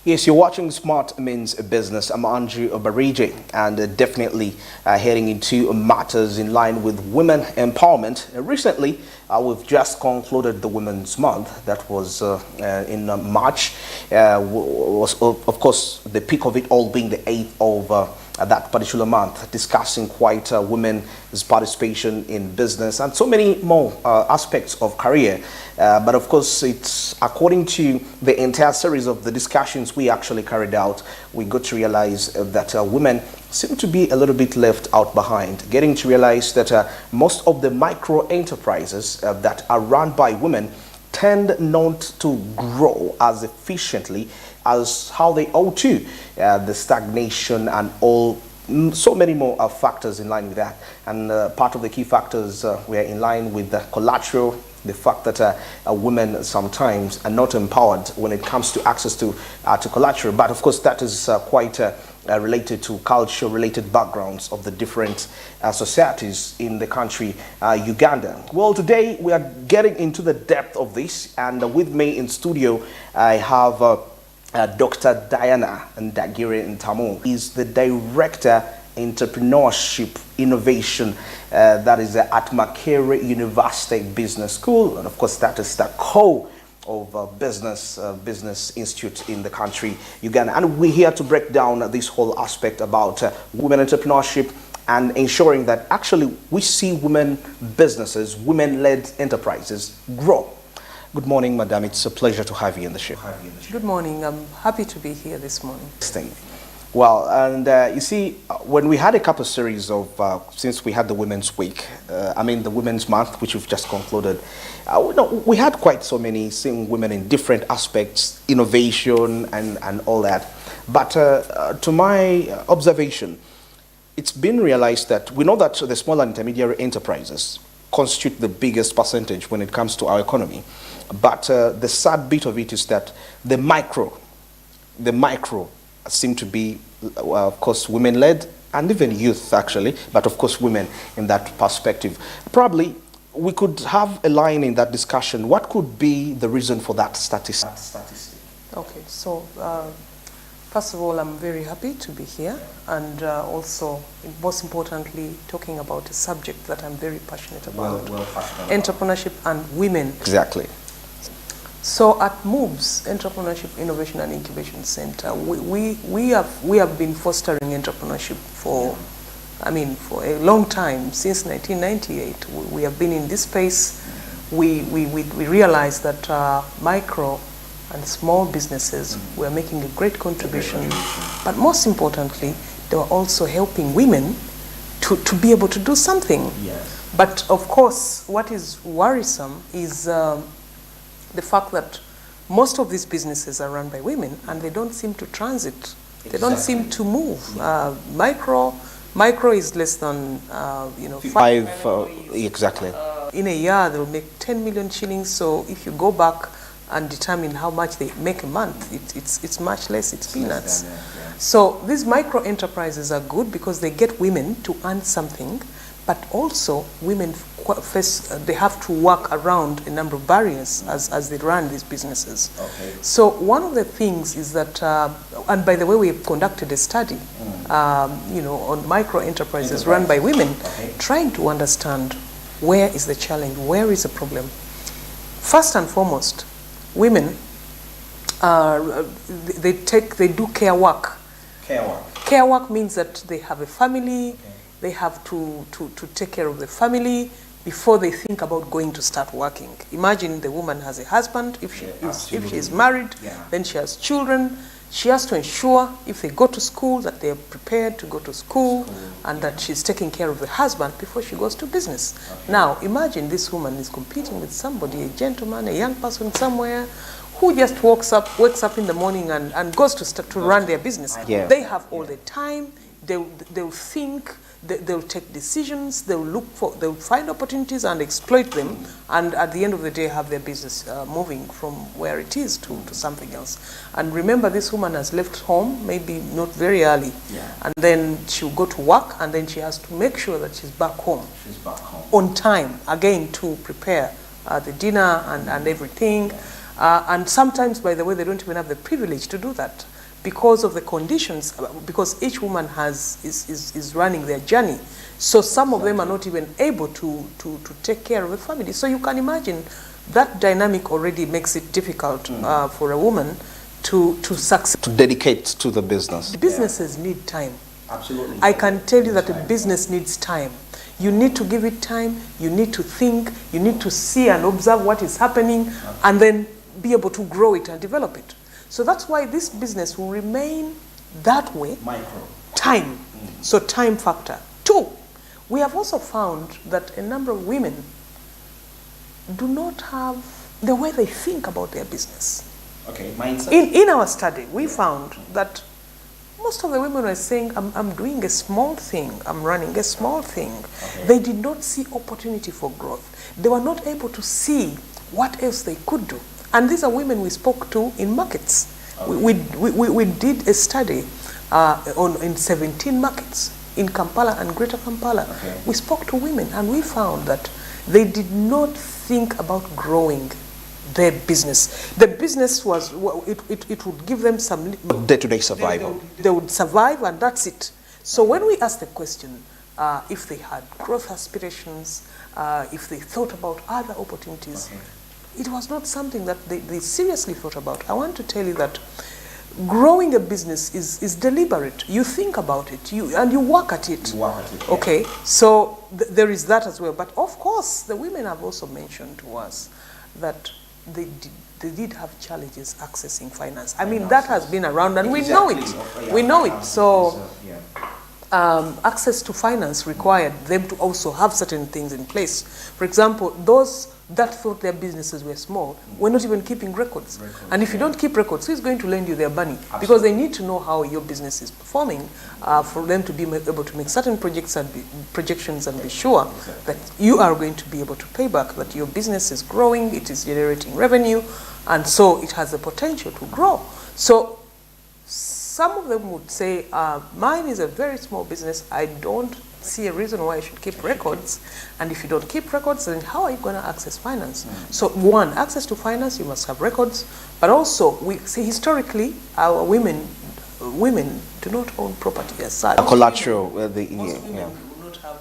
Yes, you're watching Smart Means Business. I'm Andrew Obarije, and definitely heading into matters in line with women empowerment. Recently, we've just concluded the Women's Month. That was in March. Was of course the peak of it all being the 8th of that particular month, discussing quite women's participation in business and so many more aspects of career. But of course, it's according to the entire series of the discussions we actually carried out, we got to realize that women seem to be a little bit left out behind, getting to realize that most of the micro enterprises that are run by women tend not to grow as efficiently as how they ought to. The stagnation and all, so many more factors in line with that. And part of the key factors were in line with the collateral, the fact that women sometimes are not empowered when it comes to access to collateral. But of course, that is quite related to culture-related backgrounds of the different societies in the country, Uganda. Well, today we are getting into the depth of this, and with me in studio, I have Dr. Diana Ndagire Ntamu. Is the Director Entrepreneurship Innovation that is at Makerere University Business School, and of course that is the core of business institute in the country Uganda. And we're here to break down this whole aspect about women entrepreneurship and ensuring that actually we see women businesses, women-led enterprises grow. Good morning, madam. It's a pleasure to have you in the show. Good morning. I'm happy to be here this morning. Well, and you see, when we had a couple of series of, since we had the Women's Week, the Women's Month, which we've just concluded, we had quite so many seeing women in different aspects, innovation and all that. But to my observation, it's been realized that we know that the small and intermediary enterprises constitute the biggest percentage when it comes to our economy. But the sad bit of it is that the micro seem to be, of course, women-led and even youth, actually, but of course women in that perspective. Probably we could have a line in that discussion. What could be the reason for that statistic? Okay, so first of all, I'm very happy to be here, and also, most importantly, talking about a subject that I'm very passionate about, entrepreneurship and women. Exactly. So at MOVES, Entrepreneurship Innovation and Incubation Center, we have been fostering entrepreneurship for a long time. Since 1998, we have been in this space. We realized that micro and small businesses were making a great contribution, but most importantly, they were also helping women to be able to do something. Yes. But of course, what is worrisome is the fact that most of these businesses are run by women and they don't seem to transit. Exactly. They don't seem to move. Micro is less than, five exactly. In a year, they'll make 10 million shillings. So if you go back and determine how much they make a month, it's much less, it's peanuts. So these micro enterprises are good because they get women to earn something, but also women they have to work around a number of barriers as they run these businesses. Okay. So one of the things is that, and by the way, we have conducted a study, on micro enterprises run by women, trying to understand where is the challenge, where is the problem. First and foremost, women, they do care work. Care work. Care work means that they have a family. Okay. They have to take care of the family before they think about going to start working. Imagine the woman has a husband, if she is married, then she has children. She has to ensure if they go to school that they are prepared to go to school and that she's taking care of the husband before she goes to business. Okay. Now, imagine this woman is competing with somebody, a gentleman, a young person somewhere, who just wakes up in the morning and goes to run their business. Yeah. They have all the time. They'll think, they'll take decisions, they'll find opportunities and exploit them, and at the end of the day have their business moving from where it is to something else. And remember, this woman has left home, maybe not very early, and then she'll go to work, and then she has to make sure that she's back home. On time, again, to prepare the dinner and everything. And sometimes, by the way, they don't even have the privilege to do that because of the conditions, because each woman is running their journey. So some of them are not even able to take care of the family. So you can imagine that dynamic already makes it difficult for a woman to succeed. To dedicate to the business. Businesses need time. Absolutely. I can tell you that a business needs time. You need to give it time, you need to think, you need to see and observe what is happening, and then be able to grow it and develop it. So that's why this business will remain that way. Micro. Time. So time factor. 2, we have also found that a number of women do not have the way they think about their business. Okay, mindset. In our study, we found that most of the women were saying, I'm doing a small thing, I'm running a small thing. Okay. They did not see opportunity for growth. They were not able to see what else they could do. And these are women we spoke to in markets. Okay. We did a study in 17 markets in Kampala and Greater Kampala. Okay. We spoke to women and we found that they did not think about growing their business. The business was, it would give them some day-to-day survival. They would survive and that's it. So when we asked the question, if they had growth aspirations, if they thought about other opportunities, it was not something that they seriously thought about. I want to tell you that growing a business is deliberate. You think about it, and you work at it. Okay, so there is that as well. But of course, the women have also mentioned to us that they did have challenges accessing finance. I mean, that has been around and we know it. We know it. So access to finance required them to also have certain things in place. For example, those that thought their businesses were small were not even keeping records. And if you don't keep records, who's going to lend you their money? Absolutely. Because they need to know how your business is performing for them to be able to make certain projections and be sure that you are going to be able to pay back, that your business is growing, it is generating revenue, and so it has the potential to grow. So some of them would say, mine is a very small business, I don't see a reason why I should keep records, and if you don't keep records, then how are you going to access finance? So one, access to finance, you must have records, but also we see historically our women do not own property as such. Collateral, most women do not have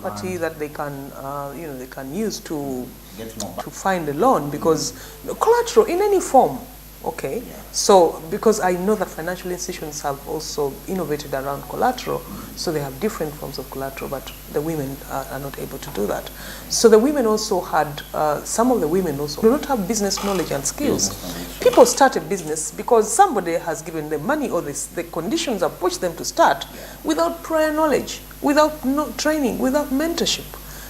property that they can they can use to find a loan, because collateral in any form. Okay, so because I know that financial institutions have also innovated around collateral, so they have different forms of collateral, but the women are not able to do that. So the women also had, some of the women also do not have business knowledge and skills. People start a business because somebody has given them money, or the conditions have pushed them to start without prior knowledge, without training, without mentorship.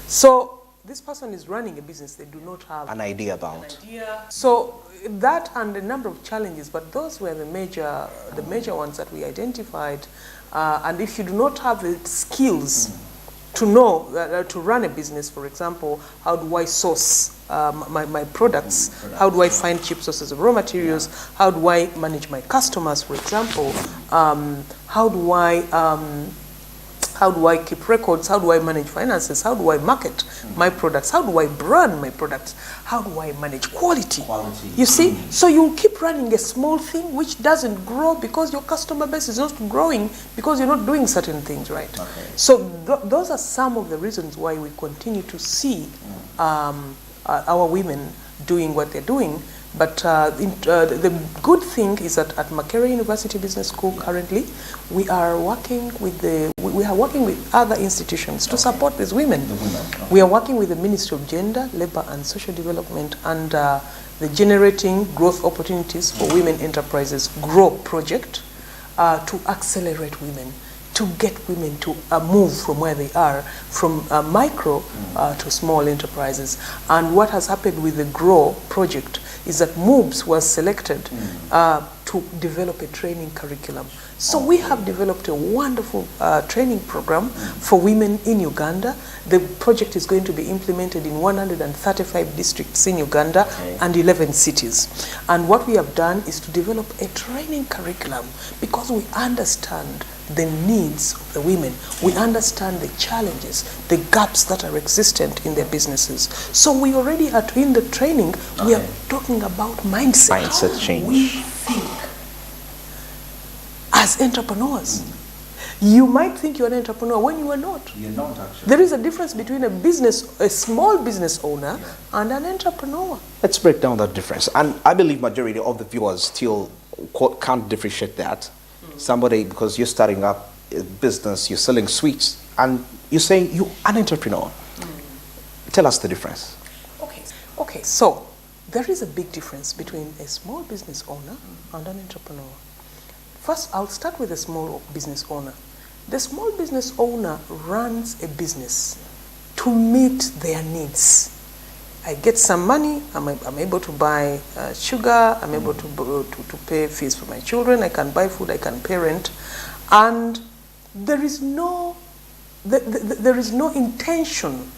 So this person is running a business they do not have an idea about. So that and a number of challenges, but those were the major ones that we identified. And if you do not have the skills to know to run a business, for example, how do I source my products? How do I find cheap sources of raw materials? How do I manage my customers, for example? How do I keep records? How do I manage finances? How do I market my products? How do I brand my products? How do I manage quality? You see? So you'll keep running a small thing which doesn't grow because your customer base is not growing because you're not doing certain things right. So those are some of the reasons why we continue to see our women doing what they're doing. But the good thing is that at Makerere University Business School currently, we are working with other institutions to support these women. We are working with the Ministry of Gender, Labor and Social Development and the Generating Growth Opportunities for Women Enterprises GROW project to accelerate women, to get women to move from where they are, from micro to small enterprises. And what has happened with the GROW project is that MOOBS was selected to develop a training curriculum. So we have developed a wonderful training program for women in Uganda. The project is going to be implemented in 135 districts in Uganda and 11 cities. And what we have done is to develop a training curriculum because we understand the needs of the women. We understand the challenges, the gaps that are existent in their businesses. So we already are in the training, we are talking about mindset. Mindset change. We think as entrepreneurs. You might think you're an entrepreneur when you are not. You're not actually. There is a difference between a small business owner and an entrepreneur. Let's break down that difference. And I believe majority of the viewers still can't differentiate that. Somebody, because you're starting up a business, you're selling sweets, and you're saying you're an entrepreneur. Tell us the difference. Okay, so there is a big difference between a small business owner and an entrepreneur. First, I'll start with a small business owner. The small business owner runs a business to meet their needs. I get some money, I'm able to buy sugar, I'm able to pay fees for my children, I can buy food, I can pay rent, and there is no intention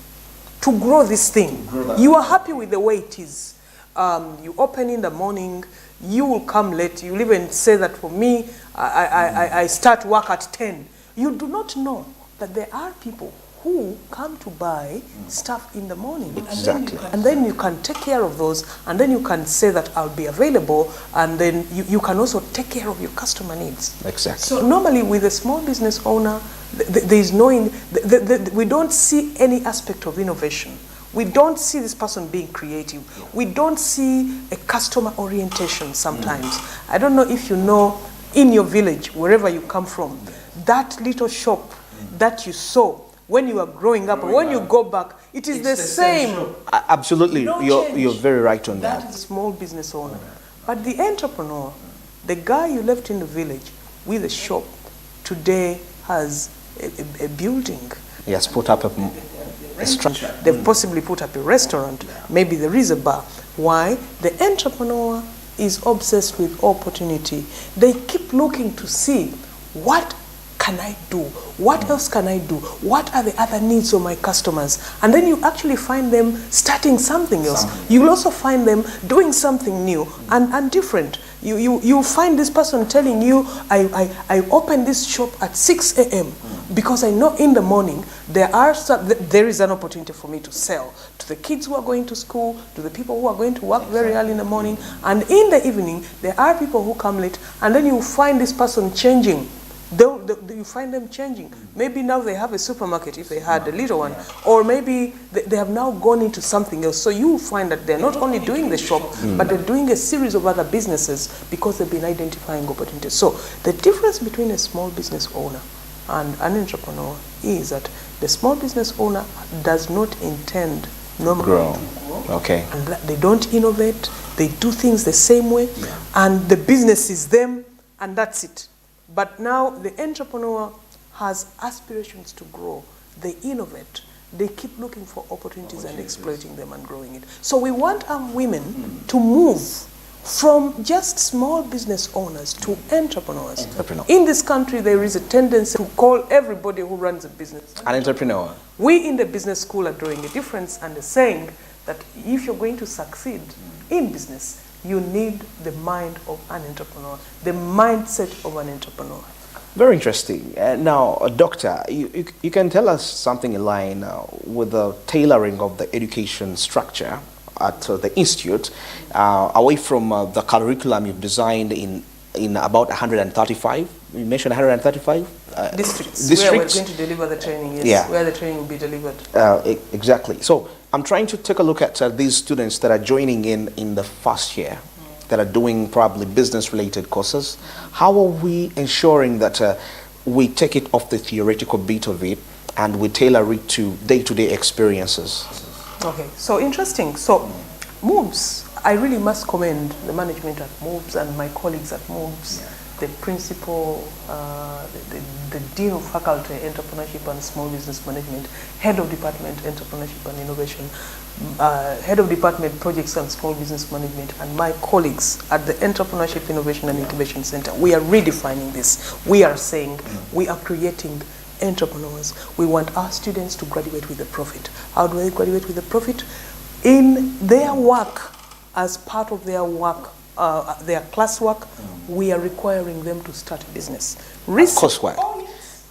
to grow this thing. You are happy with the way it is. You open in the morning, you will come late. You will even say that for me, I start work at 10. You do not know that there are people who come to buy stuff in the morning. Exactly. And then you can take care of those, and then you can say that I'll be available, and then you can also take care of your customer needs. Exactly. So normally with a small business owner, there is no, we don't see any aspect of innovation. We don't see this person being creative. We don't see a customer orientation sometimes. I don't know if you know, in your village, wherever you come from, that little shop that you saw when you were growing up, when you go back, it is the same. Absolutely, you're very right on that. That is a small business owner. But the entrepreneur, the guy you left in the village with a shop, today has a building. He has put up a structure. They've possibly put up a restaurant. Maybe there is a bar. Why? The entrepreneur is obsessed with opportunity. They keep looking to see, what can I do? What else can I do? What are the other needs of my customers? And then you actually find them starting something else. You will also find them doing something new and different. You find this person telling you, I opened this shop at 6 a.m. because I know in the morning there is an opportunity for me to sell to the kids who are going to school, to the people who are going to work very early in the morning. And in the evening, there are people who come late, and then you find this person changing. You find them changing. Maybe now they have a supermarket if they had a little one, or maybe they have now gone into something else. So you find that they're not only doing the shop, but they're doing a series of other businesses because they've been identifying opportunities. So the difference between a small business owner and an entrepreneur is that the small business owner does not intend normally Grow. to grow. Okay. And they don't innovate. They do things the same way, and the business is them, and that's it. But now the entrepreneur has aspirations to grow. They innovate. They keep looking for opportunities and exploiting them and growing it. So we want our women to move from just small business owners to entrepreneurs. In this country, there is a tendency to call everybody who runs a business An entrepreneur. We in the business school are drawing a difference and are saying that if you're going to succeed in business, you need the mind of an entrepreneur, the mindset of an entrepreneur. Very interesting. Now, Doctor, you can tell us something in line with the tailoring of the education structure at the institute, away from the curriculum you've designed in about 135. You mentioned 135 districts. Where Districts. we're going to deliver the training. Yes. Yeah. Where the training will be delivered. Exactly. So I'm trying to take a look at these students that are joining in the first year, that are doing probably business-related courses. How are we ensuring that we take it off the theoretical bit of it and we tailor it to day-to-day experiences? Okay. So interesting. So MOOBS, I really must commend the management at MOOBS and my colleagues at MOOBS, the principal, the Dean of Faculty, Entrepreneurship and Small Business Management, Head of Department, Entrepreneurship and Innovation, Head of Department, Projects and Small Business Management, and my colleagues at the Entrepreneurship, Innovation and Incubation Center. We are redefining this. We are saying we are creating entrepreneurs. We want our students to graduate with a profit. How do they graduate with a profit? In their work, as part of their work, their classwork, we are requiring them to start a business. Coursework.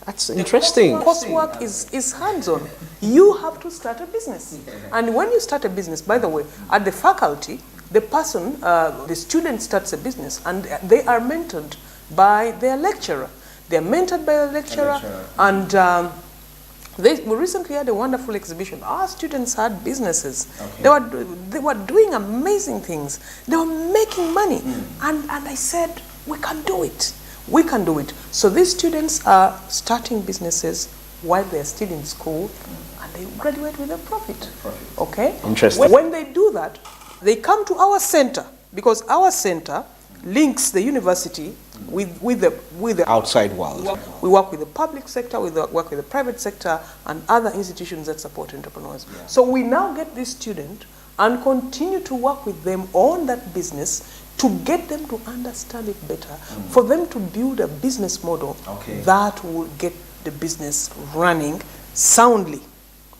That's interesting. Coursework is hands-on. You have to start a business. And when you start a business, by the way, at the faculty, the student starts a business and they are mentored by their lecturer. They are mentored by the lecturer. And we recently had a wonderful exhibition. Our students had businesses. Okay. They were doing amazing things. They were making money. And I said, we can do it. We can do it. So these students are starting businesses while they're still in school, and they graduate with a profit. Okay? Interesting. When they do that, they come to our center, because our center links the university with the outside world. We work with the public sector, we work with the private sector, and other institutions that support entrepreneurs. Yeah. So we now get this student and continue to work with them on that business to get them to understand it better, for them to build a business model that will get the business running soundly.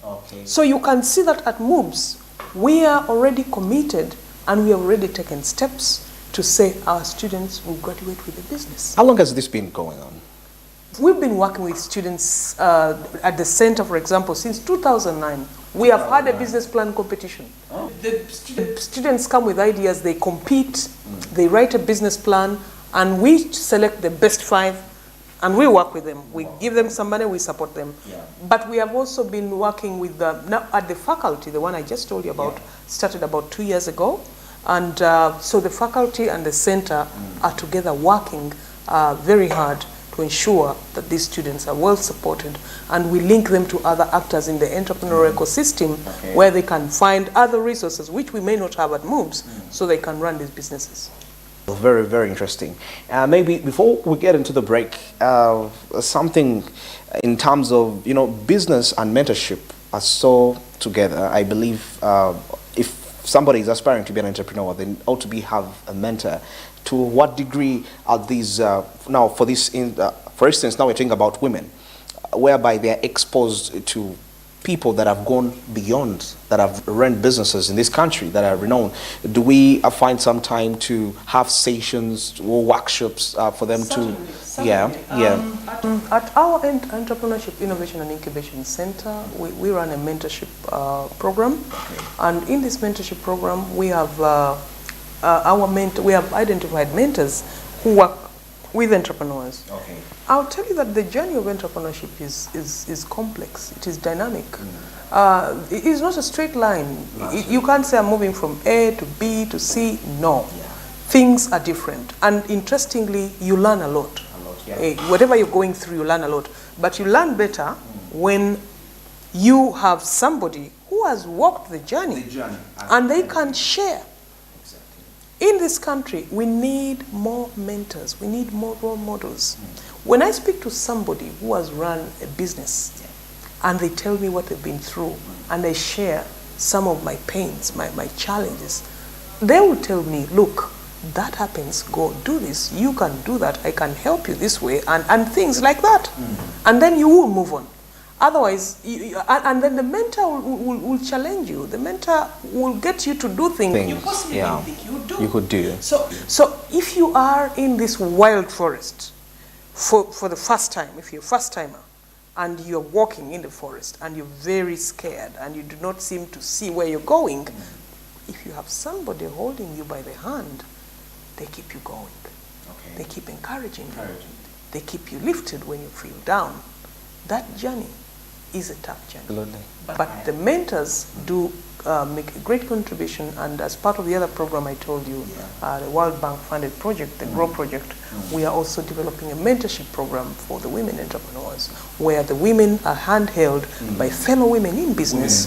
Okay. So you can see that at MOOBS, we are already committed and we have already taken steps to say our students will graduate with a business. How long has this been going on? We've been working with students at the center, for example, since 2009. We have had a business plan competition. Oh. The students come with ideas, they compete, they write a business plan, and we select the best 5, and we work with them. We give them some money, we support them. Yeah. But we have also been working with now at the faculty, the one I just told you about, started about 2 years ago. And so the faculty and the center are together working very hard to ensure that these students are well supported, and we link them to other actors in the entrepreneurial ecosystem where they can find other resources which we may not have at MOOBS, so they can run these businesses. Very, very interesting. Maybe before we get into the break, something in terms of, business and mentorship are so together. I believe if somebody is aspiring to be an entrepreneur, they ought to have a mentor. To what degree are these, now for instance, now we're talking about women, whereby they're exposed to people that have gone beyond, that have run businesses in this country, that are renowned. Do we find some time to have sessions or workshops for them Certainly. At our Entrepreneurship Innovation and Incubation Center, we run a mentorship program. And in this mentorship program, we have we have identified mentors who work with entrepreneurs. Okay. I'll tell you that the journey of entrepreneurship is complex. It is dynamic. It is not a straight line. You can't say I'm moving from A to B to C. No. Yeah. Things are different. And interestingly, you learn a lot. Whatever you're going through, you learn a lot. But you learn better when you have somebody who has walked the journey and they can share. In this country, we need more mentors. We need more role models. When I speak to somebody who has run a business and they tell me what they've been through and I share some of my pains, my challenges, they will tell me, look, that happens, go do this. You can do that. I can help you this way, and things like that. And then you will move on. Otherwise, and then the mentor will challenge you. The mentor will get you to do things you possibly didn't think you would do. You could do. So if you are in this wild forest for the first time, if you're a first timer, and you're walking in the forest and you're very scared and you do not seem to see where you're going, if you have somebody holding you by the hand, they keep you going. Okay. They keep encouraging you. They keep you lifted when you feel down. That journey is a tough journey. Absolutely. But the mentors do make a great contribution, and as part of the other program I told you, the World Bank funded project, the GROW project, we are also developing a mentorship program for the women entrepreneurs, where the women are handheld by fellow women in business,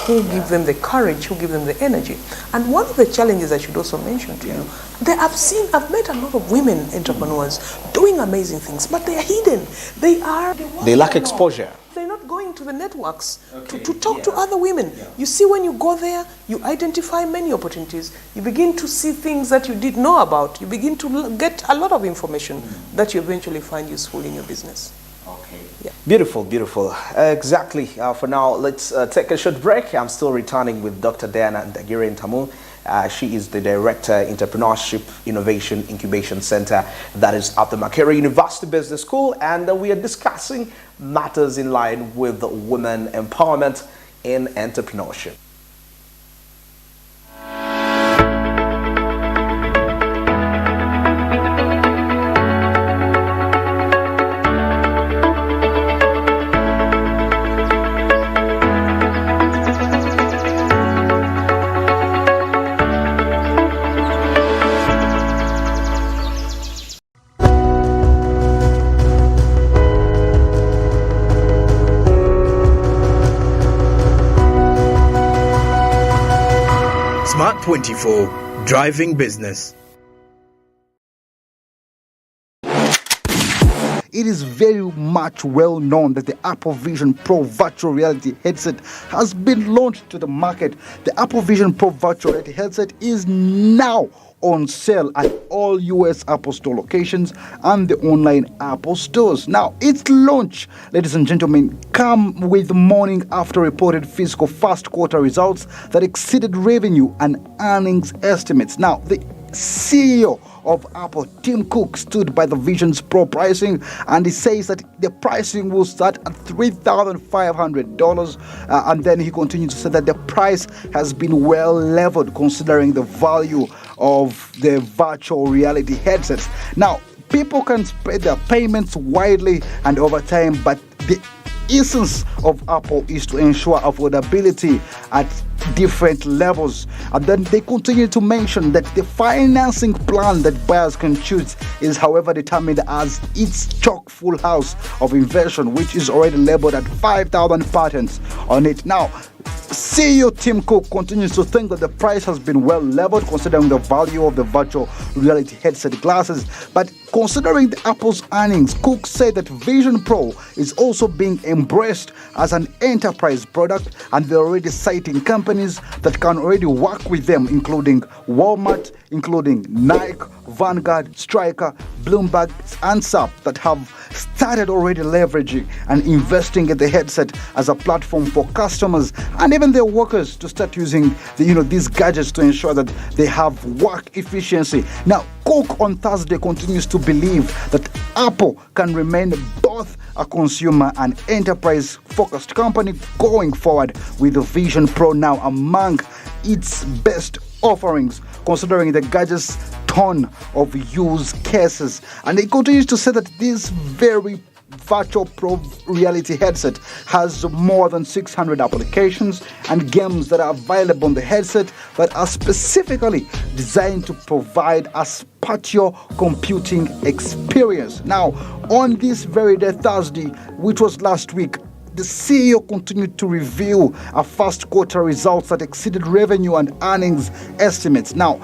who give them the courage, who give them the energy. And one of the challenges I should also mention to you, I've met a lot of women entrepreneurs doing amazing things, but they are hidden. They lack exposure. They're not going to the networks to talk to other women. You see, when you go there, you identify many opportunities. You begin to see things that you didn't know about. You begin to get a lot of information that you eventually find useful in your business. Okay. Yeah. Beautiful, beautiful. Exactly. For now, let's take a short break. I'm still returning with Dr. Diana Ndagire Ntamu. She is the Director, Entrepreneurship Innovation Incubation Center that is at the Makerere University Business School, and we are discussing matters in line with women empowerment in entrepreneurship. Smart 24, driving business. It is very much well known that the Apple Vision Pro virtual reality headset has been launched to the market. The Apple Vision Pro virtual reality headset is now on sale at all US Apple Store locations and the online Apple stores. Now, its launch, ladies and gentlemen, come with morning after reported fiscal first quarter results that exceeded revenue and earnings estimates. Now, the CEO of Apple, Tim Cook, stood by the Vision's Pro pricing, and he says that the pricing will start at $3,500, and then he continues to say that the price has been well leveled considering the value of the virtual reality headsets. Now, people can spread their payments widely and over time, but the essence of Apple is to ensure affordability at different levels. And then they continue to mention that the financing plan that buyers can choose is, however, determined as its chock full house of invention, which is already labeled at 5,000 patents on it. Now, CEO Tim Cook continues to think that the price has been well leveled considering the value of the virtual reality headset glasses. But considering the Apple's earnings, Cook said that Vision Pro is also being embraced as an enterprise product, and they're already citing companies that can already work with them, including Walmart, including Nike, Vanguard, Stryker, Bloomberg, and SAP, that have started already leveraging and investing in the headset as a platform for customers and even their workers to start using these gadgets to ensure that they have work efficiency. Now, Cook on Thursday continues to believe that Apple can remain both a consumer and enterprise-focused company going forward, with the Vision Pro now among its best offerings, considering the gadget's ton of use cases. And he continues to say that this very virtual pro reality headset has more than 600 applications and games that are available on the headset that are specifically designed to provide a spatial computing experience. Now, on this very day, Thursday, which was last week, the CEO continued to reveal a first quarter results that exceeded revenue and earnings estimates. Now,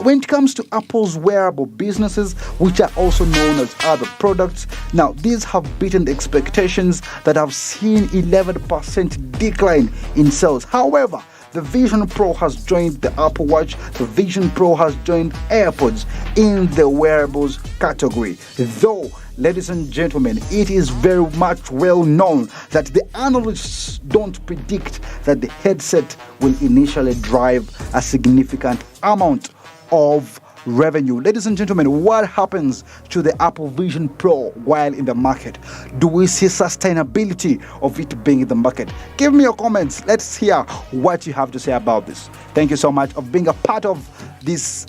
when it comes to Apple's wearable businesses, which are also known as other products, now these have beaten the expectations that have seen 11% decline in sales. However, the Vision Pro has joined the Apple Watch. The Vision Pro has joined AirPods in the wearables category. Though, ladies and gentlemen, it is very much well known that the analysts don't predict that the headset will initially drive a significant amount of revenue. Ladies and gentlemen, what happens to the Apple Vision Pro while in the market? Do we see sustainability of it being in the market? Give me your comments. Let's hear what you have to say about this. Thank you so much for being a part of this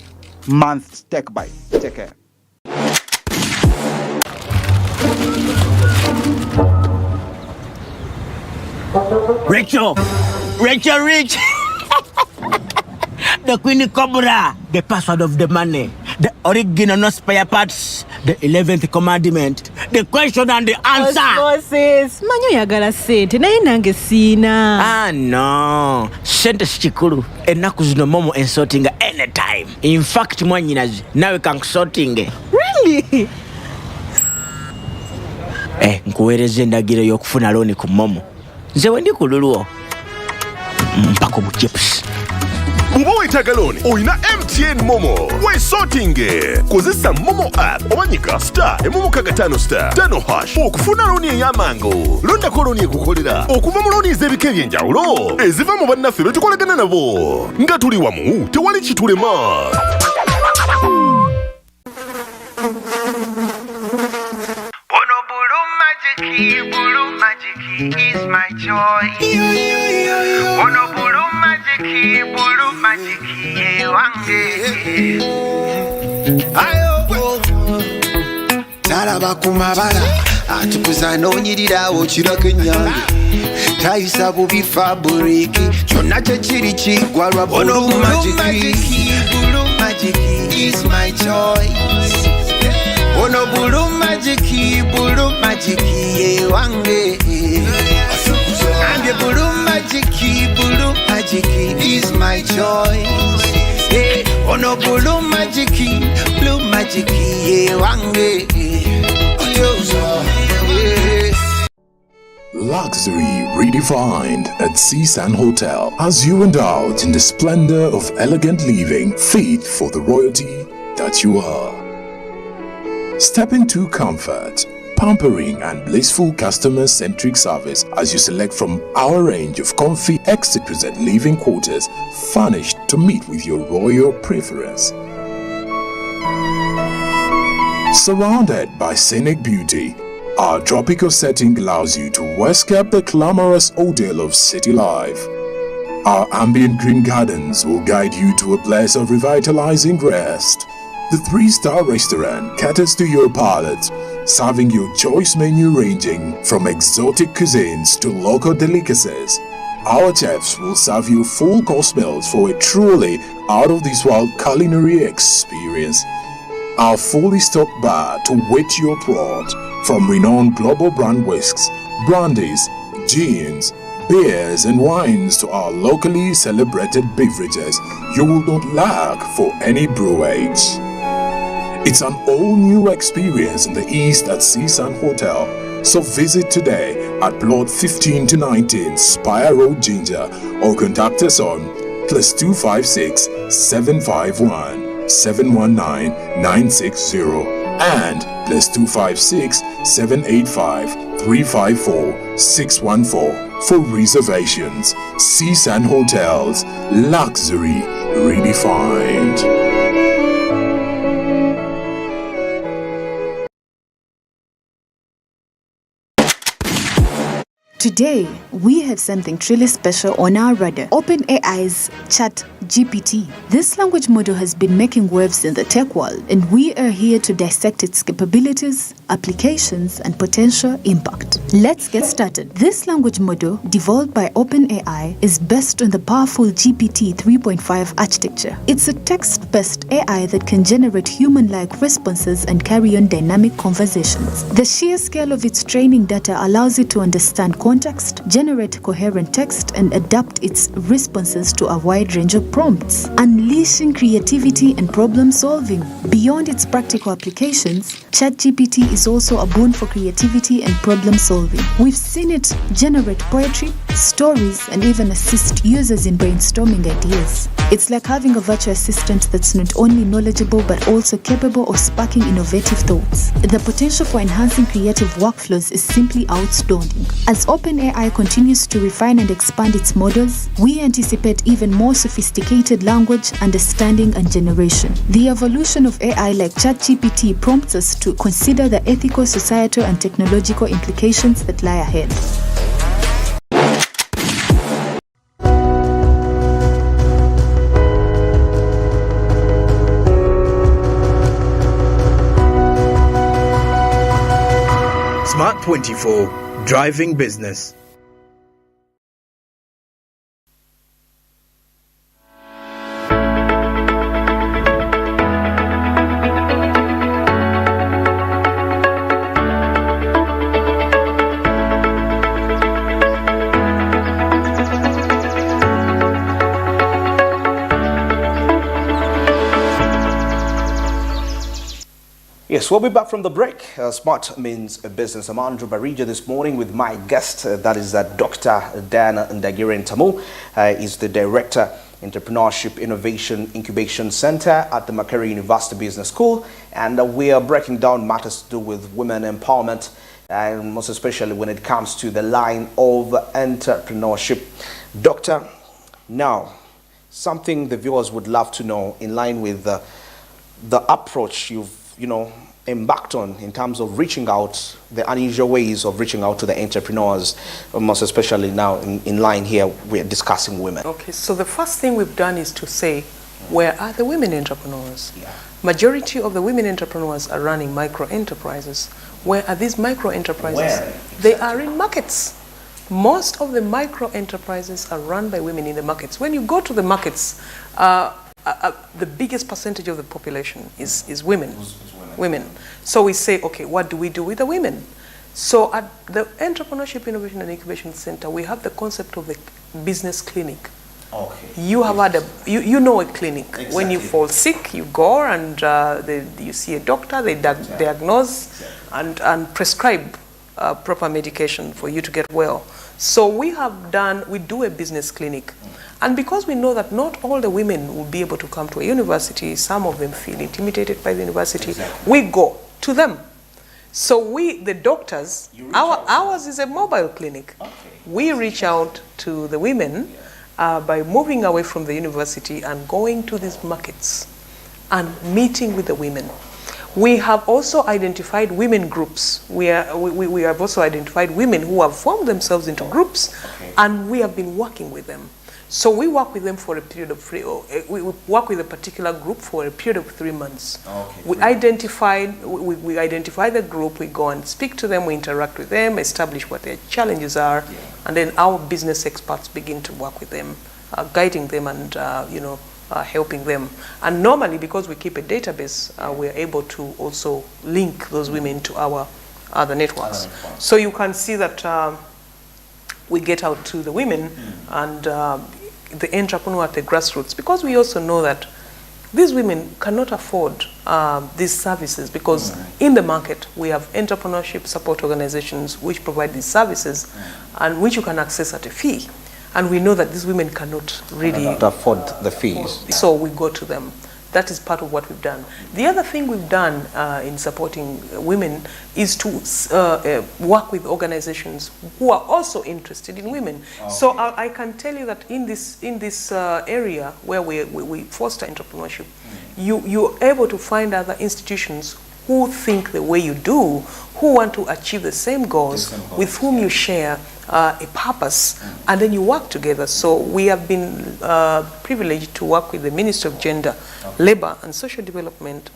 month's Tech Bite. Take care. Rachel! Rich! The Queen Cobra, the password of the money, the original no spare parts, the 11th commandment, the question and the answer. Osmosis, manyo yagala sente naye nange sina. Ah no, sente chikulu enaku zino momo ensorting anytime. In fact mwanyinazi nawe kan sorting. Really? Nkuwereze endagiro y'okufuna looni ku momo. Nze wendi ku lulwo mpako bu chips. Uba weetaaga looni olina MTN MTN Momo. We sortinge. Kozesa Momo app. Owanyika star. Momo kakatano star. Tano hash. Okufuna loni ya mango. Londa koloni kukolera. Okuva mu loni zebike byenjawulo. Eziva mu bannaffe betukolagana nabo. Nga tuli wamu tewali kitulema. Bulu magic is my joy. Ono bulu magic wange. Ayo Naraba kumabala atukuza nonyirira okirako enyange. Tayisa bubi fabriki kyonna kyekiri kigwa lwa bulu magic. Bulu magic is my choice. Ono bulu magic ye wange. And bulu magic is my choice. Hey, ono bulu magic ye wange. Luxury redefined at Seasand Hotel as you indulge in the splendor of elegant living fit for the royalty that you are. Step into comfort, pampering and blissful customer-centric service as you select from our range of comfy exquisite living quarters furnished to meet with your royal preference. Surrounded by scenic beauty, our tropical setting allows you to escape the glamorous ordeal of city life. Our ambient green gardens will guide you to a place of revitalizing rest. The 3-star restaurant caters to your palate, serving your choice menu ranging from exotic cuisines to local delicacies. Our chefs will serve you full-course meals for a truly out-of-this-world culinary experience. Our fully stocked bar to whet your throat, from renowned global brand whisks, brandies, gins, beers and wines to our locally celebrated beverages, you will not lack for any brewage. It's an all-new experience in the East at Seasand Hotel. So visit today at plot 15 to 19 Spire Road, Ginger, or contact us on +256 751 719 960 and +256 785 354 614 for reservations. Seasand Hotels, luxury redefined. Today, we have something truly special on our radar. OpenAI's ChatGPT. This language model has been making waves in the tech world, and we are here to dissect its capabilities, applications, and potential impact. Let's get started. This language model, developed by OpenAI, is based on the powerful GPT 3.5 architecture. It's a text-based AI that can generate human-like responses and carry on dynamic conversations. The sheer scale of its training data allows it to understand context, generate coherent text, and adapt its responses to a wide range of prompts, unleashing creativity and problem solving. Beyond its practical applications, ChatGPT is also a boon for creativity and problem solving. We've seen it generate poetry, stories, and even assist users in brainstorming ideas. It's like having a virtual assistant that's not only knowledgeable but also capable of sparking innovative thoughts. The potential for enhancing creative workflows is simply outstanding. As OpenAI continues to refine and expand its models, we anticipate even more sophisticated language, understanding, and generation. The evolution of AI like ChatGPT prompts us to consider the ethical, societal, and technological implications that lie ahead. Smart 24, driving business. Yes, we'll be back from the break. Smart means business. I'm Andrew Barija this morning with my guest, that is Dr. Diana Ndagiren Tamu. Is the Director Entrepreneurship Innovation Incubation Center at the Makerere University Business School, and we are breaking down matters to do with women empowerment, and most especially when it comes to the line of entrepreneurship. Doctor, now, something the viewers would love to know in line with the approach you've, embarked on in terms of reaching out, the unusual ways of reaching out to the entrepreneurs, most especially now in line here, we're discussing women. Okay, so the first thing we've done is to say, where are the women entrepreneurs? Majority of the women entrepreneurs are running micro enterprises. Where are these micro enterprises? Where? They are in markets. Most of the micro enterprises are run by women in the markets. When you go to the markets, the biggest percentage of the population is women. Women. So we say, okay, what do we do with the women? So at the Entrepreneurship Innovation and Incubation Center, we have the concept of the business clinic. Okay. You have had you know a clinic. Exactly. When you fall sick, you go and you see a doctor, they diagnose and prescribe proper medication for you to get well. So we do a business clinic. And because we know that not all the women will be able to come to a university, some of them feel intimidated by the university, we go to them. So the doctors, ours is a mobile clinic. Okay. We reach out to the women by moving away from the university and going to these markets and meeting with the women. We have also identified women groups. We have also identified women who have formed themselves into groups, and we have been working with them. So we work with them for a period of we work with a particular group for a period of 3 months. Okay, we identify the group, we go and speak to them, we interact with them, establish what their challenges are, and then our business experts begin to work with them, guiding them and helping them. And normally, because we keep a database, we are able to also link those women to our other networks. So you can see that we get out to the women and the entrepreneur at the grassroots, because we also know that these women cannot afford these services, because in the market we have entrepreneurship support organizations which provide these services and which you can access at a fee. And we know that these women cannot really afford the fees. So we go to them. That is part of what we've done. The other thing we've done in supporting women is to work with organizations who are also interested in women. Okay. So I can tell you that in this area where we foster entrepreneurship, you're able to find other institutions who think the way you do, who want to achieve the same goals, with whom you share a purpose, and then you work together. So we have been privileged to work with the Ministry of Gender, Labor and Social Development,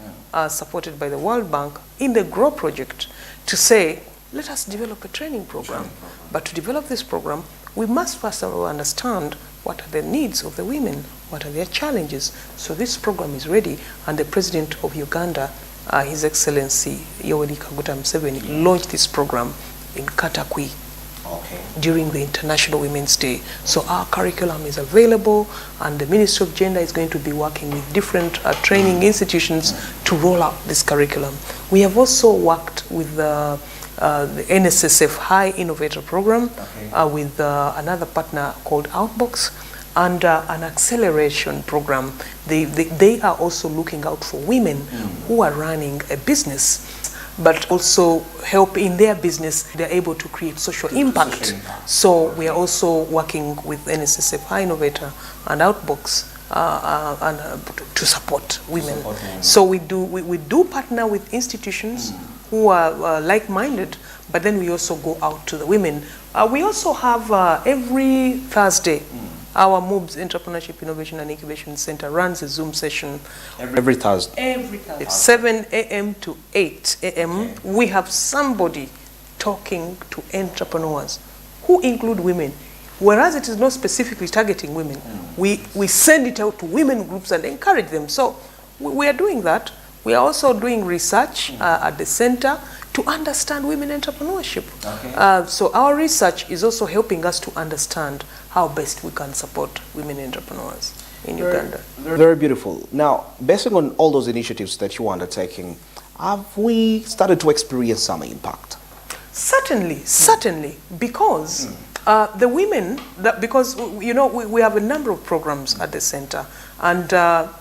supported by the World Bank, in the GROW project, to say, let us develop a training program. But to develop this program, we must first of all understand what are the needs of the women, what are their challenges. So this program is ready, and the President of Uganda, His Excellency Yoweri Kaguta Museveni, launched this program in Katakwi during the International Women's Day. So our curriculum is available, and the Ministry of Gender is going to be working with different training institutions to roll out this curriculum. We have also worked with the NSSF High Innovator Program with another partner called Outbox, and an acceleration program. They are also looking out for women who are running a business, but also help in their business, they're able to create social impact. So we are also working with NSSF High Innovator and Outbox to support women. So we do partner with institutions who are like-minded, but then we also go out to the women. We also have every Thursday, our MOOBS Entrepreneurship Innovation and Incubation Center runs a Zoom session. Every Thursday? Every Thursday. 7 a.m. to 8 a.m. We have somebody talking to entrepreneurs who include women. Whereas it is not specifically targeting women, we send it out to women groups and encourage them. So we are doing that. We are also doing research at the center to understand women entrepreneurship. So our research is also helping us to understand how best we can support women entrepreneurs in Uganda. Very beautiful. Now, based on all those initiatives that you are undertaking, have we started to experience some impact? Certainly, certainly, because The women, because we have a number of programs at the center, and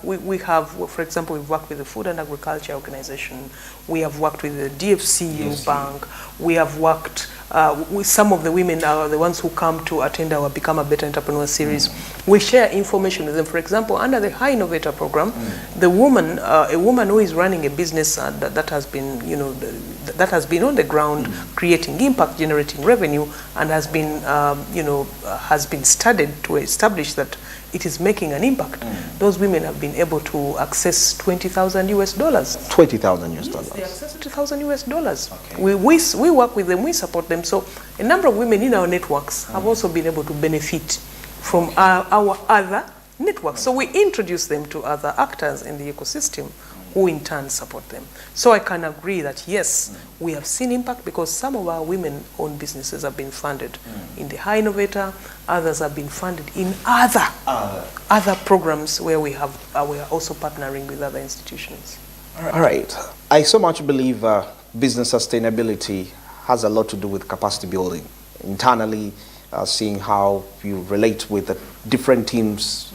we have, for example, we've worked with the Food and Agriculture Organization, we have worked with the DFCU Bank, we have worked with some of the women are the ones who come to attend our Become a Better Entrepreneur series. We share information with them. For example, under the High Innovator program, the woman, a woman who is running a business that has been, that has been on the ground, creating impact, generating revenue, and has been, has been studied to establish that it is making an impact. Those women have been able to access $20,000 US. $20,000 US. Yes, they access $20,000 US. Okay. We work with them, we support them. So a number of women in our networks have also been able to benefit from our other networks. So we introduce them to other actors in the ecosystem who in turn support them. So I can agree that yes, we have seen impact because some of our women-owned businesses have been funded in the High Innovator, others have been funded in other programs where we are also partnering with other institutions. All right. I so much believe business sustainability has a lot to do with capacity building internally, seeing how you relate with the different teams,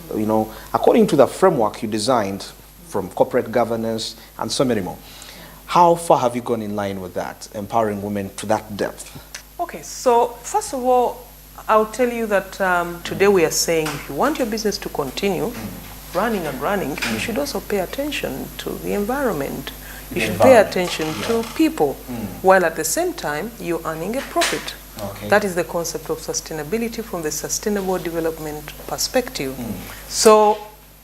according to the framework you designed from corporate governance and so many more. How far have you gone in line with that, empowering women to that depth? Okay, so first of all, I'll tell you that today we are saying if you want your business to continue running and running, you should also pay attention to the environment. You should pay attention to people, while at the same time you're earning a profit. Okay. That is the concept of sustainability from the sustainable development perspective. So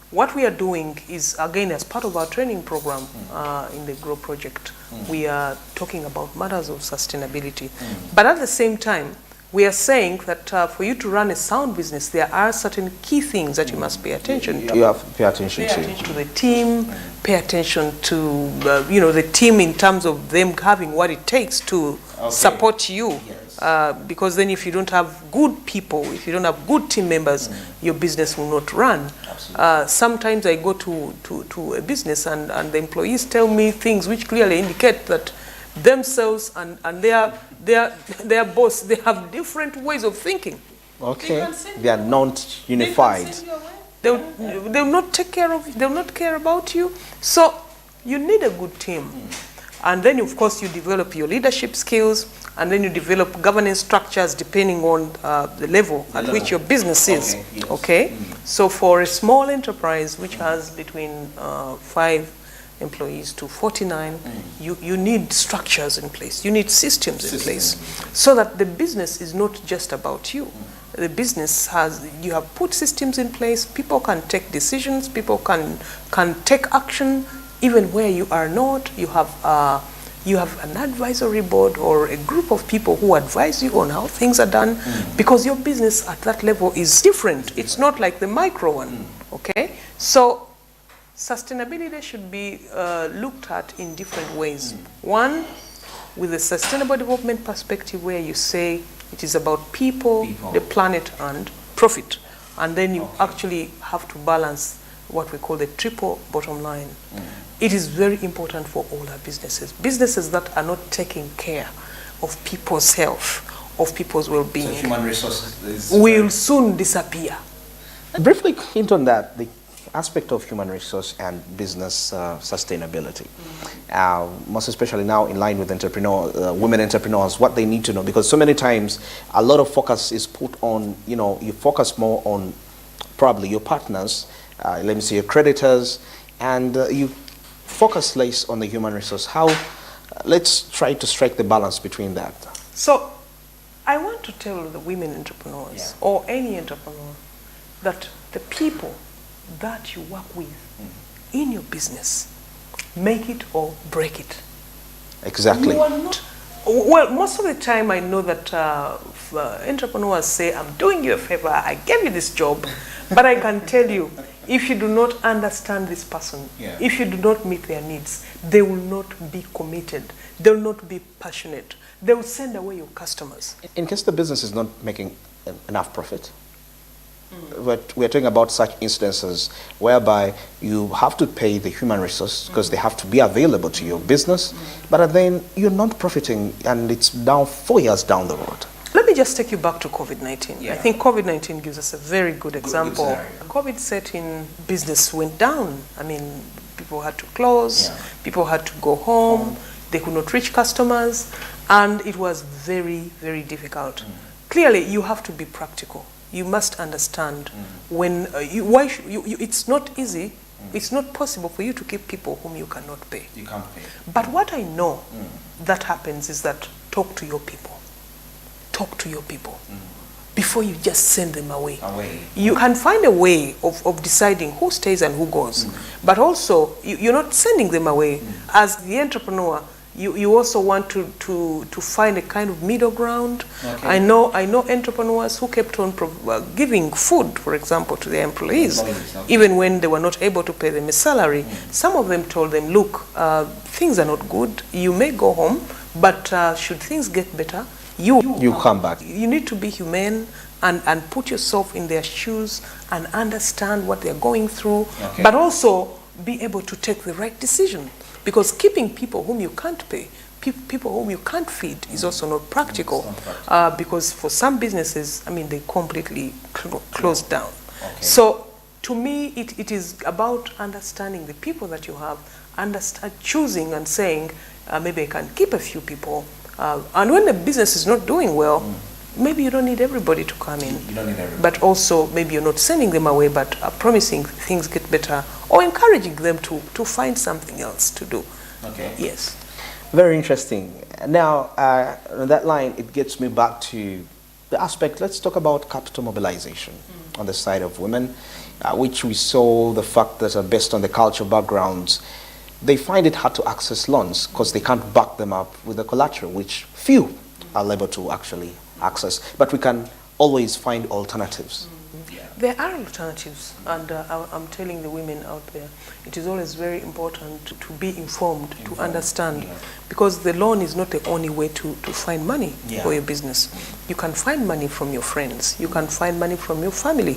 what we are doing is, again, as part of our training program in the GROW project, we are talking about matters of sustainability. But at the same time, we are saying that for you to run a sound business, there are certain key things that you must pay attention to. You have to pay attention to. Pay attention to the team, pay attention to the team in terms of them having what it takes to support you. Yes. Because then if you don't have good people, if you don't have good team members, your business will not run. Sometimes I go to a business and the employees tell me things which clearly indicate that themselves and their boss, they have different ways of thinking. Okay. They are not unified. They'll not take care of you. They'll not care about you. So you need a good team. And then, of course, you develop your leadership skills, and then you develop governance structures depending on the level at which your business is. Okay? Yes. Okay? So for a small enterprise which has between 5 employees to 49, you need structures in place. You need systems in place so that the business is not just about you. The business you have put systems in place, people can take decisions, people can take action even where you are not. You have an advisory board or a group of people who advise you on how things are done because your business at that level is different. It's not like the micro one, okay? So sustainability should be looked at in different ways. One, with a sustainable development perspective where you say it is about people, the planet, and profit. And then you actually have to balance what we call the triple bottom line. It is very important for all our businesses. Businesses that are not taking care of people's health, of people's well-being, so human resources will soon disappear. Briefly hint on that, the aspect of human resource and business sustainability. Most especially now in line with women entrepreneurs, what they need to know, because so many times a lot of focus is put on, you focus more on probably your partners, let me say your creditors, and you focus less on the human resource. Let's try to strike the balance between that. So I want to tell the women entrepreneurs or any entrepreneur that the people that you work with in your business, make it or break it. Exactly. You are not, well, most of the time I know that entrepreneurs say, I'm doing you a favor, I gave you this job, but I can tell you, if you do not understand this person, if you do not meet their needs, they will not be committed. They will not be passionate. They will send away your customers. In case the business is not making enough profit, we're talking about such instances whereby you have to pay the human resource because they have to be available to your business, but then you're not profiting and it's now 4 years down the road. Let me me just take you back to COVID-19. Yeah. I think COVID-19 gives us a very good example. scenario. COVID set in, business went down. I mean, people had to close, people had to go home, they could not reach customers, and it was very, very difficult. Clearly, you have to be practical. You must understand when it's not easy. It's not possible for you to keep people whom you cannot pay. You can't pay. But what I know that happens is that talk to your people. Talk to your people before you just send them away. You can find a way of deciding who stays and who goes. But also, you're not sending them away. As the entrepreneur, you also want to find a kind of middle ground. Okay. I know entrepreneurs who kept on giving food, for example, to their employees, even when they were not able to pay them a salary. Some of them told them, look, things are not good. You may go home, but should things get better, you come back. You need to be humane and put yourself in their shoes and understand what they're going through, but also be able to take the right decision. Because keeping people whom you can't pay, people whom you can't feed is also not practical. Because for some businesses, I mean, they completely closed down. So to me, it is about understanding the people that you have, choosing and saying, maybe I can keep a few people. And when the business is not doing well, maybe you don't need everybody to come in. You don't need everybody. But also, maybe you're not sending them away, but promising things get better, or encouraging them to find something else to do. Okay. Yes. Very interesting. Now, on that line, it gets me back to the aspect. Let's talk about capital mobilization on the side of women, which we saw the fact that based on the cultural backgrounds, they find it hard to access loans because they can't back them up with the collateral, which few are able to actually access. But we can always find alternatives. There are alternatives, and I'm telling the women out there, it is always very important to be informed, to understand, because the loan is not the only way to find money for your business. You can find money from your friends, you can find money from your family,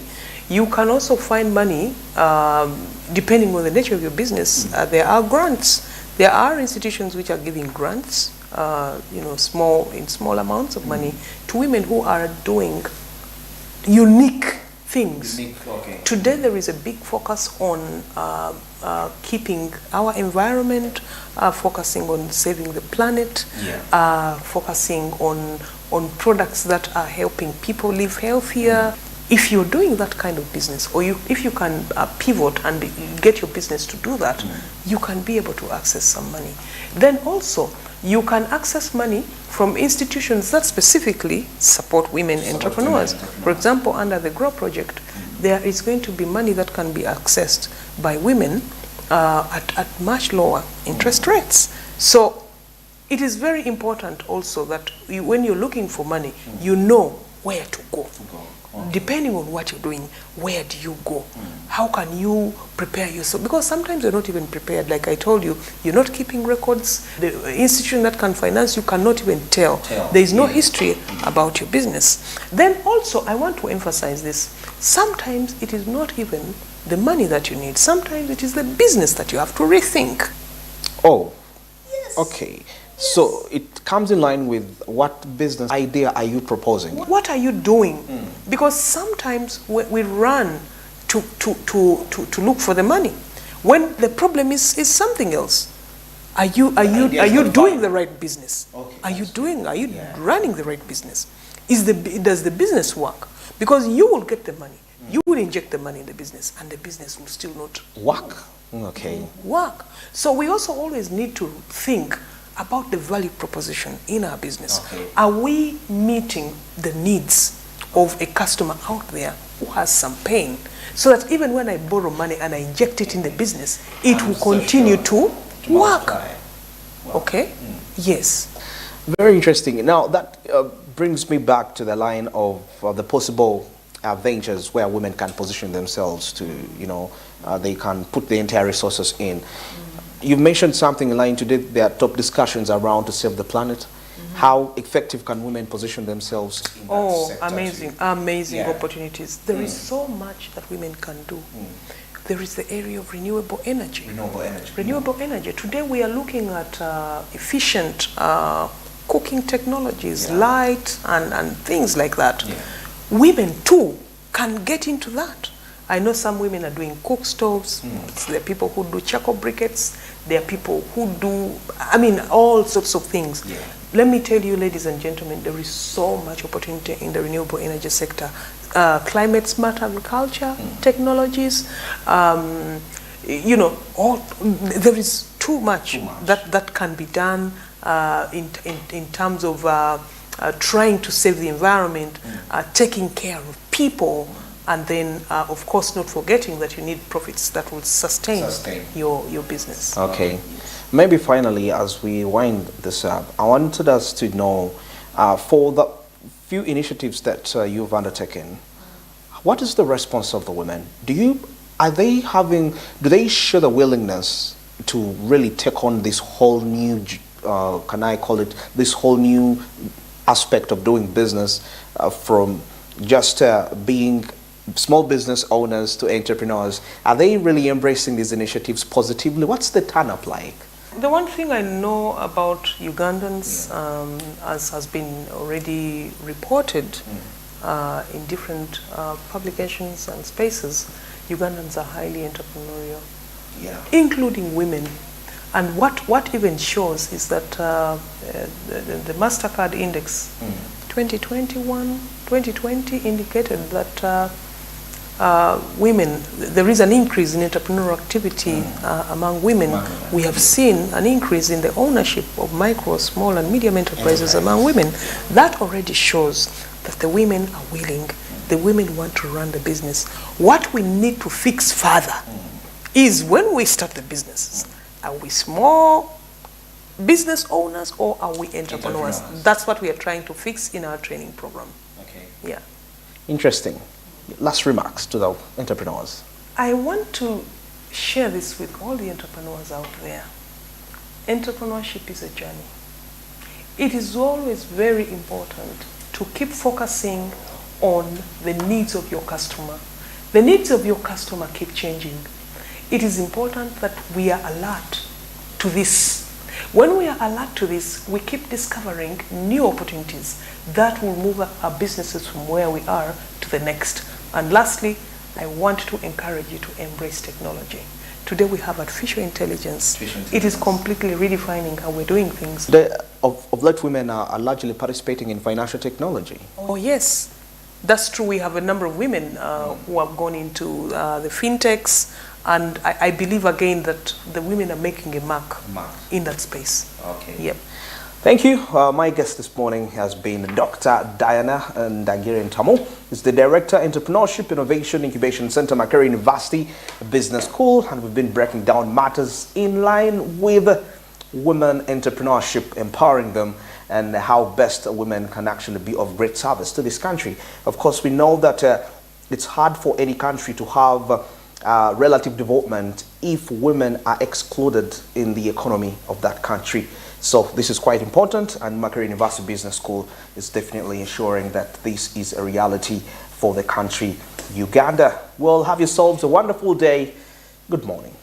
you can also find money, depending on the nature of your business. There are grants, there are institutions which are giving grants, small amounts of money to women who are doing unique things. Today there is a big focus on keeping our environment, focusing on saving the planet, focusing on products that are helping people live healthier. If you're doing that kind of business, or if you can pivot and get your business to do that, you can be able to access some money. Then also, you can access money from institutions that specifically support women entrepreneurs. For example, under the GROW project, there is going to be money that can be accessed by women at much lower interest rates. So it is very important also that when you're looking for money, you know where to go. Depending on what you're doing, where do you go? How can you prepare yourself? Because sometimes you're not even prepared. Like I told you, you're not keeping records. The institution that can finance you cannot even tell. There is no history about your business. Then also, I want to emphasize this. Sometimes it is not even the money that you need. Sometimes it is the business that you have to rethink. Oh, yes. Okay. So it comes in line with what business idea are you proposing? What are you doing? Because sometimes we run to look for the money when the problem is something else. Are you doing the right business? Okay, are you running the right business? Does the business work? Because you will get the money. You will inject the money in the business, and the business will still not work. Okay. Work. So we also always need to think about the value proposition in our business. Are we meeting the needs of a customer out there who has some pain, so that even when I borrow money and I inject it in the business, it will continue to work? Okay? Yes. Very interesting. Now that brings me back to the line of the possible ventures where women can position themselves to, they can put the entire resources in. You've mentioned something in line today. There are top discussions around to save the planet. How effective can women position themselves in that sector? Amazing opportunities. There is so much that women can do. There is the area of renewable energy. Renewable energy. Today we are looking at efficient cooking technologies, light, and things like that. Women too can get into that. I know some women are doing cook stoves. There are people who do charcoal briquettes. There are people who do, all sorts of things. Let me tell you, ladies and gentlemen, there is so much opportunity in the renewable energy sector. Climate smart agriculture technologies, there is too much that can be done in terms of trying to save the environment, taking care of people, and then, of course, not forgetting that you need profits that will sustain. Your business. Okay. Maybe finally, as we wind this up, I wanted us to know, for the few initiatives that you've undertaken, what is the response of the women? Do they show the willingness to really take on this whole new, can I call it, this whole new aspect of doing business, from just being small business owners to entrepreneurs? Are they really embracing these initiatives positively? What's the turn-up like? The one thing I know about Ugandans, as has been already reported in different publications and spaces, Ugandans are highly entrepreneurial, including women. And what even shows is that the MasterCard Index 2020 indicated that women, there is an increase in entrepreneurial activity among women. We have seen an increase in the ownership of micro, small and medium enterprises among women. That already shows that the women are willing, the women want to run the business. What we need to fix further is when we start the businesses, are we small business owners or are we entrepreneurs? That's what we are trying to fix in our training program. Yeah. Interesting. Last remarks to the entrepreneurs. I want to share this with all the entrepreneurs out there. Entrepreneurship is a journey. It is always very important to keep focusing on the needs of your customer. The needs of your customer keep changing. It is important that we are alert to this. When we are alert to this, we keep discovering new opportunities that will move our businesses from where we are to the next. And lastly, I want to encourage you to embrace technology. Today we have artificial intelligence. It is completely redefining how we're doing things. Of late women are largely participating in financial technology. Oh yes, that's true. We have a number of women who have gone into the fintechs, and I believe again that the women are making a mark in that space. Okay. Yep. Thank you. My guest this morning has been Dr. Diana Ndangire Ntamo. He's the Director, Entrepreneurship Innovation Incubation Center, Makerere University Business School, and we've been breaking down matters in line with women entrepreneurship, empowering them, and how best women can actually be of great service to this country. Of course, we know that it's hard for any country to have relative development if women are excluded in the economy of that country. So this is quite important, and Makerere University Business School is definitely ensuring that this is a reality for the country, Uganda. Well, have yourselves a wonderful day. Good morning.